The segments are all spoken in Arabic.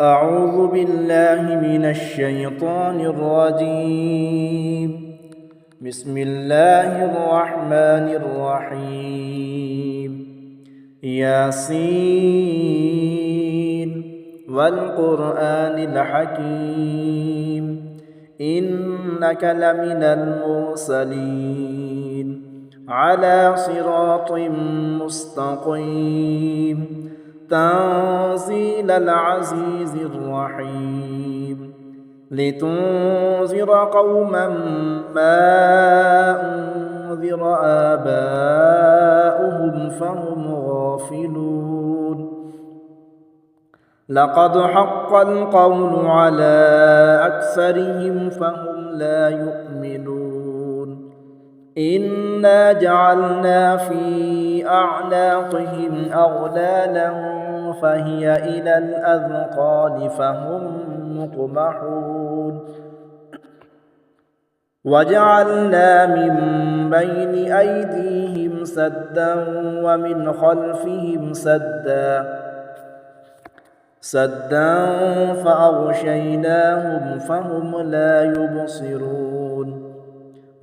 أعوذ بالله من الشيطان الرجيم. بسم الله الرحمن الرحيم. ياسين والقرآن الحكيم إنك لمن المرسلين على صراط مستقيم تنزيل العزيز الرحيم لتنذر قوما ما أنذر آباؤهم فهم غافلون لقد حق القول على أكثرهم فهم لا يؤمنون إنا جعلنا في أعناقهم أغلالا فهي إلى الأذقان فهم مقمحون وجعلنا من بين أيديهم سدا ومن خلفهم سدا فأغشيناهم فهم لا يبصرون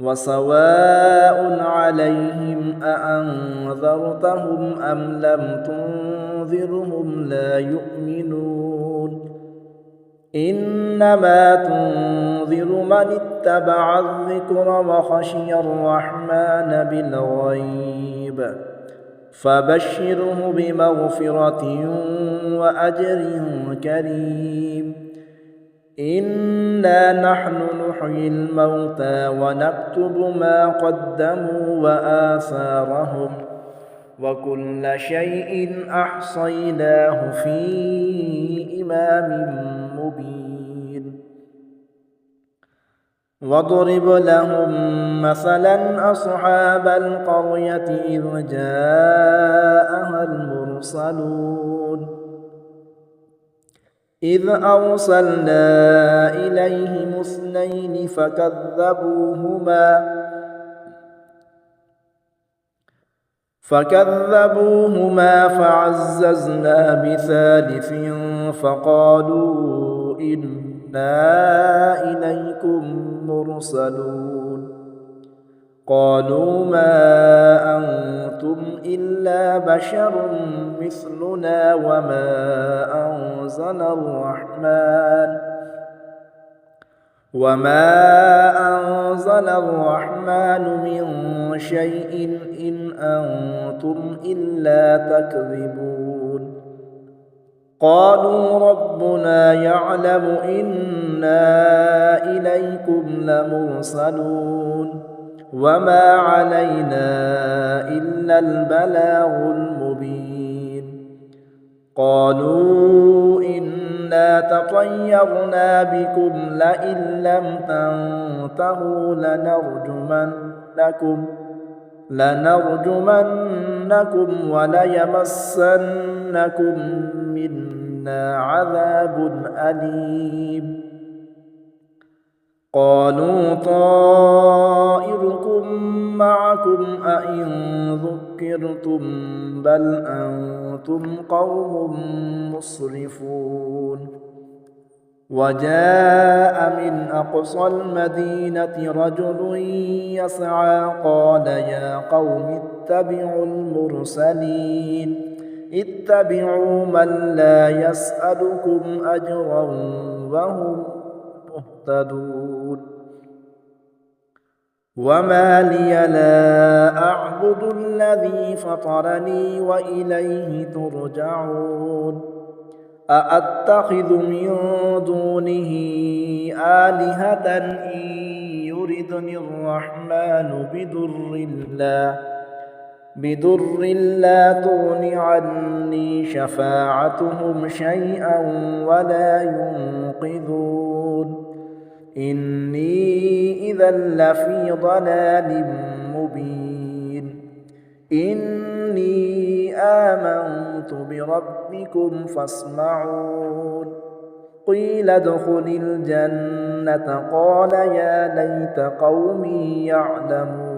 وسواء عليهم أأنذرتهم أم لم تنذرهم لا يؤمنون إنما تنذر من اتبع الذكر وخشي الرحمن بالغيب فبشره بمغفرة وأجر كريم إنا نحن نحيي الموتى ونكتب ما قدموا وآثارهم وكل شيء أحصيناه في إمام مبين واضرب لهم مثلا أصحاب القرية إذ جاءها المرسلون إذ أرسلنا إليهم اثنين فكذبوهما فعززنا بثالث فقالوا إنا إليكم مرسلون قالوا ما أنتم إلا بشر مثلنا وما أنزل الرحمن من شيء إن أنتم إلا تكذبون قالوا ربنا يعلم إنا إليكم لمرسلون وما علينا إلا البلاغ المبين قالوا إنا تطيرنا بكم لئن لم تنتهوا لنرجمنكم وليمسنكم منا عذاب أليم قالوا طائركم معكم أئن ذكرتم بل أنتم قوم مسرفون وجاء من أقصى المدينة رجل يسعى قال يا قوم اتبعوا المرسلين اتبعوا من لا يسألكم أجرا وهم مهتدون وما لي لا أعبد الذي فطرني وإليه ترجعون أأتخذ من دونه آلهة إن يردني الرحمن بضر لا تغن عني شفاعتهم شيئا ولا ينقذون إني إذا لفي ضلال مبين إني آمنت بربكم فاسمعون قيل ادخل الجنة قال يا ليت قومي يعلمون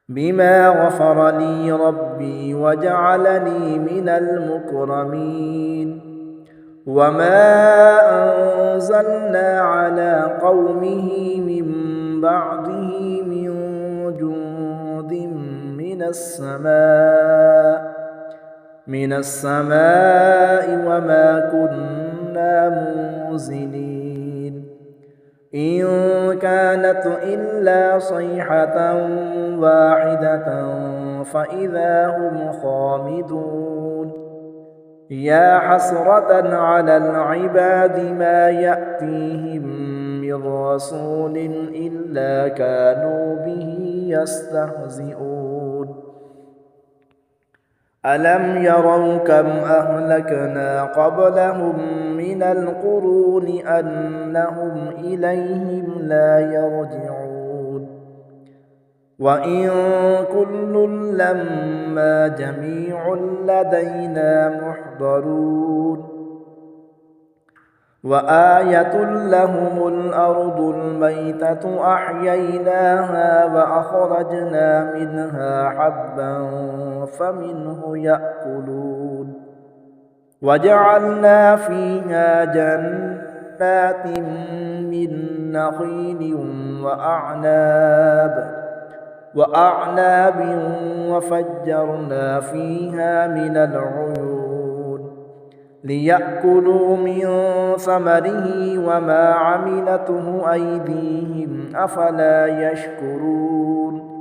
بما غفر لي ربي وجعلني من المكرمين وما أنزلنا على قومه من بعده من جند من السماء وما كنا منزلين إن كانت إلا صيحة واحدة فإذا هم خامدون يا حسرة على العباد ما يأتيهم من رسول إلا كانوا به يستهزئون ألم يروا كم أهلكنا قبلهم من القرون أنهم إليهم لا يرجعون وإن كل لما جميع لدينا محضرون وآية لهم الأرض الميتة أحييناها وأخرجنا منها حبا فمنه يأكلون وجعلنا فيها جنات من نخيل وأعناب وفجرنا فيها من العيون ليأكلوا من ثمره وما عملته أيديهم أفلا يشكرون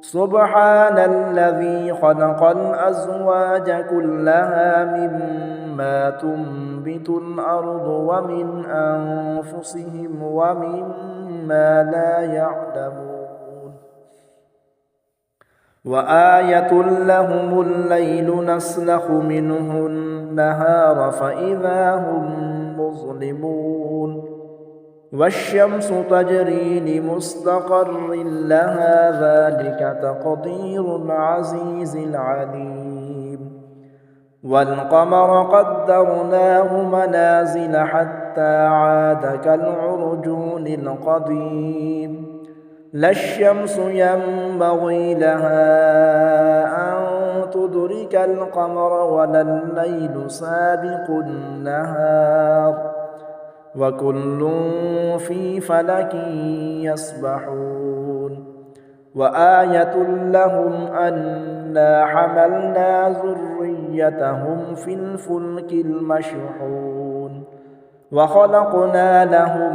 سبحان الذي خلق الأزواج كلها مما تنبت الأرض ومن أنفسهم ومما لا يعلمون وآية لهم الليل نسلخ منه النهار فإذا هم مظلمون والشمس تجري لمستقر لها ذلك تقدير العزيز العليم والقمر قدرناه منازل حتى عاد كالعرجون القديم لا الشمس ينبغي لها أن تدرك القمر ولا الليل سابق النهار وكل في فلك يسبحون وآية لهم أنا حملنا ذريتهم في الفلك المشحون وخلقنا لهم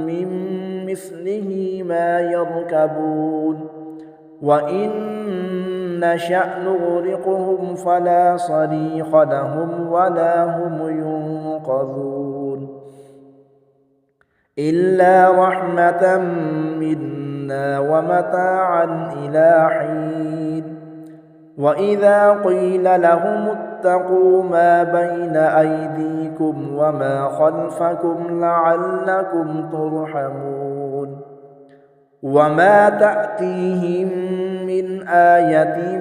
من مثله ما يركبون وإن نشأ نغرقهم فلا صريخ لهم ولا هم ينقذون إلا رحمة منا ومتاعا إلى حين وإذا قيل لهم اتقوا ما بين أيديكم وما خلفكم لعلكم ترحمون وما تأتيهم من آية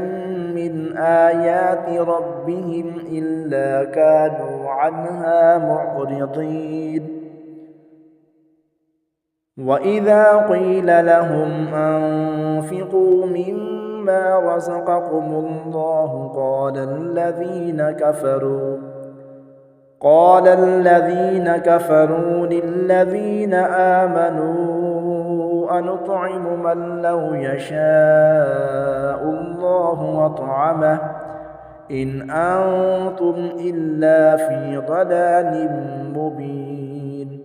من آيات ربهم إلا كانوا عنها معرضين وإذا قيل لهم أنفقوا مما رزقكم الله قال الذين كفروا للذين آمنوا أنطعم من لو يشاء الله أطعمه إن أنتم إلا في ضلال مبين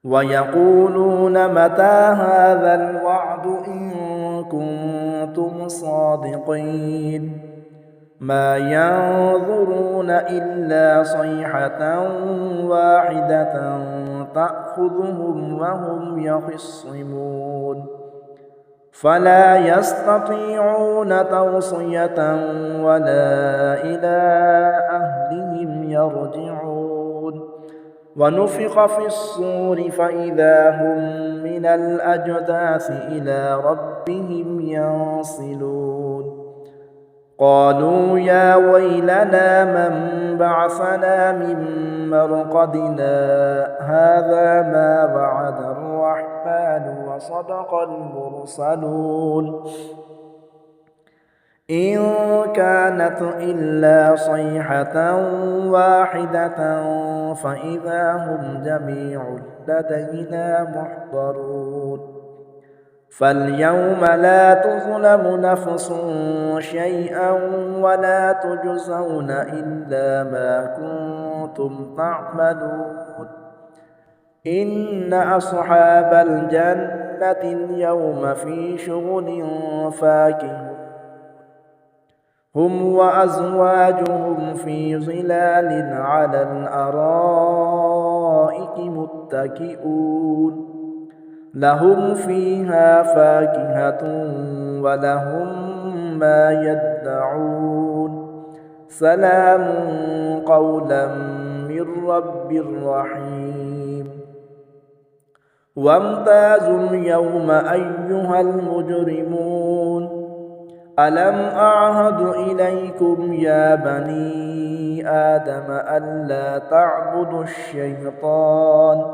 ويقولون متى هذا الوعد إن كنتم صادقين ما ينظرون إلا صيحة واحدة تأخذهم وهم يخصمون فلا يستطيعون توصية ولا إلى أهلهم يرجعون ونفخ في الصور فإذا هم من الأجداث إلى ربهم ينصلون قالوا يا ويلنا من بعثنا من مرقدنا هذا ما وعد الرحمن وصدق المرسلون إن كانت إلا صيحة واحدة فإذا هم جميع لدينا محضرون فاليوم لا تظلم نفس شيئا ولا تجزون إلا ما كنتم تعملون إن أصحاب الجنة اليوم في شغل فاكهون هم وأزواجهم في ظلال على الأرائك متكئون لهم فيها فاكهة ولهم ما يدعون سلام قولا من رب رحيم وامتازوا اليوم أيها المجرمون ألم أعهد إليكم يا بني آدم ألا تعبدوا الشيطان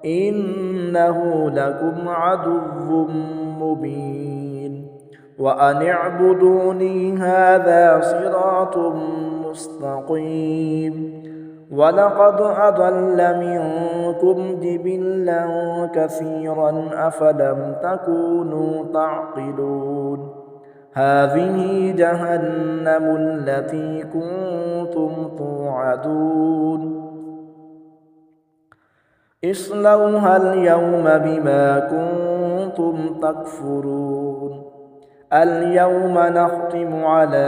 إنه لكم عدو مبين وأن اعبدوني هذا صراط مستقيم ولقد أضل منكم جبلا كثيرا أفلم تكونوا تعقلون هذه جهنم التي كنتم توعدون اصلوها اليوم بما كنتم تكفرون اليوم نختم على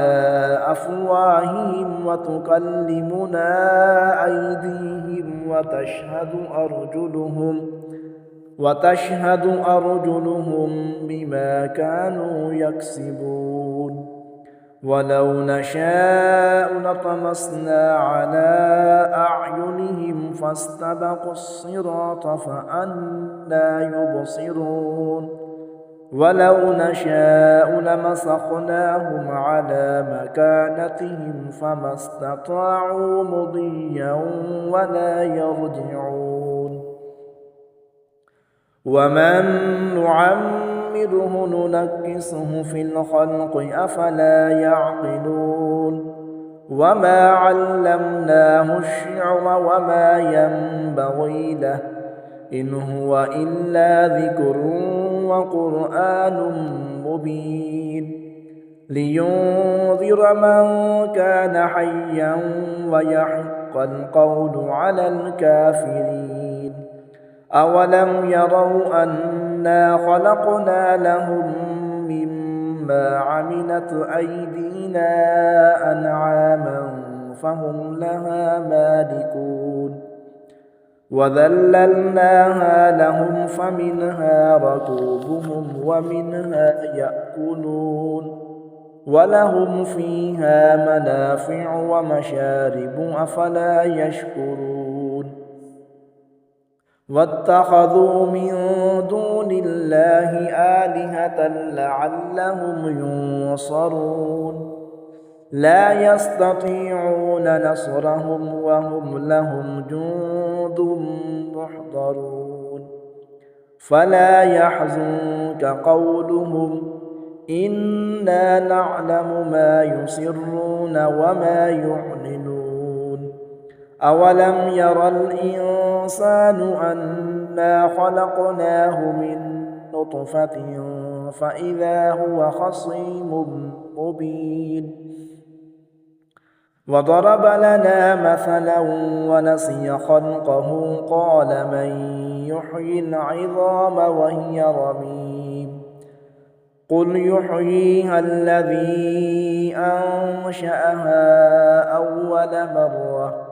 أفواههم وتكلمنا أيديهم وتشهد أرجلهم بما كانوا يكسبون ولو نشاء لطمسنا على أعينهم فاستبقوا الصراط فأنى يبصرون ولو نشاء لمسخناهم على مكانتهم فما استطاعوا مضيا ولا يرجعون ومن نعمره ننكسه في الخلق أفلا يعقلون وما علمناه الشعر وما ينبغي له إن هو إلا ذكر وقرآن مبين لينذر من كان حيا ويحق القول على الكافرين أولم يروا أنا خلقنا لهم مما عملت أيدينا أنعاما فهم لها مالكون وذللناها لهم فمنها ركوبهم ومنها يأكلون ولهم فيها منافع ومشارب أفلا يشكرون واتخذوا من دون الله آلهة لعلهم ينصرون لا يستطيعون نصرهم وهم لهم جند محضرون فلا يحزنك قولهم إنا نعلم ما يسرون وما يعلنون أولم ير الإنسان أنا خلقناه من نطفة فإذا هو خصيم مبين وضرب لنا مثلا ونسي خلقه قال من يحيي العظام وهي رميم قل يحييها الذي أنشأها أول مرة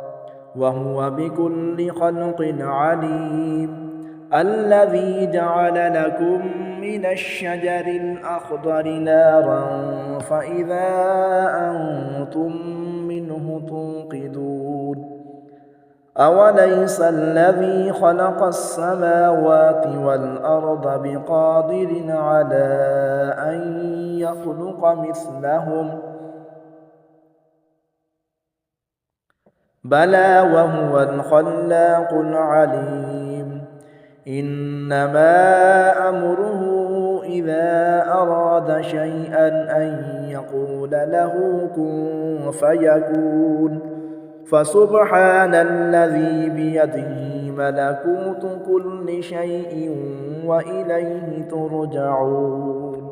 وهو بكل خلق عليم الذي جعل لكم من الشجر الأخضر نارا فإذا أنتم منه توقدون أوليس الذي خلق السماوات والأرض بقادر على أن يخلق مثلهم بلى وهو الخلاق العليم إنما أمره إذا أراد شيئا أن يقول له كن فيكون فسبحان الذي بيده ملكوت كل شيء وإليه ترجعون